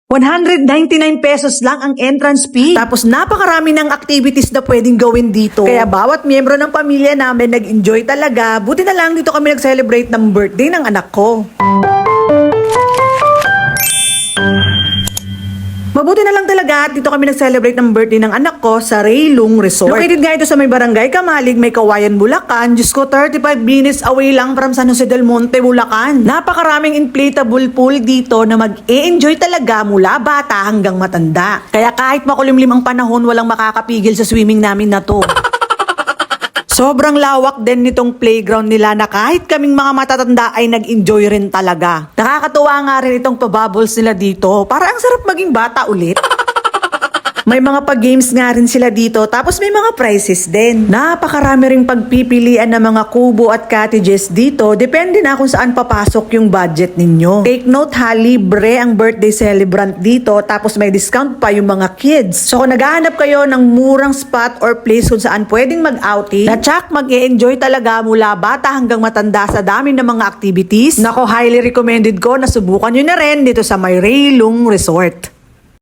199 pesos lang ang entrance fee. Tapos napakarami ng activities na pwedeng gawin dito. Kaya bawat miyembro ng pamilya namin nag-enjoy talaga. Buti na lang dito kami nag-celebrate ng birthday ng anak ko. Mabuti na lang talaga at dito kami nag-celebrate ng birthday ng anak ko sa Raylong Resort. Located nga ito sa may barangay Kamalig, may Kawayan, Bulacan. Diyos ko, 35 minutes away lang from San Jose del Monte, Bulacan. Napakaraming inflatable pool dito na mag-e-enjoy talaga mula bata hanggang matanda. Kaya kahit makulimlim ang panahon, walang makakapigil sa swimming namin na to. Sobrang lawak din nitong playground nila na kahit kaming mga matatanda ay nag-enjoy rin talaga. Nakakatuwa nga rin itong pabubbles nila dito. Para ang sarap maging bata ulit. May mga pag-games nga rin sila dito, tapos may mga prizes din. Napakarami ring pagpipilian ng mga kubo at cottages dito, depende na kung saan papasok yung budget ninyo. Take note ha, libre ang birthday celebrant dito, tapos may discount pa yung mga kids. So kung naghahanap kayo ng murang spot or place kung saan pwedeng mag-outing, na-tsak mag-e-enjoy talaga mula bata hanggang matanda sa dami ng mga activities. Nako, highly recommended ko na subukan nyo na rin dito sa may Raylong Resort.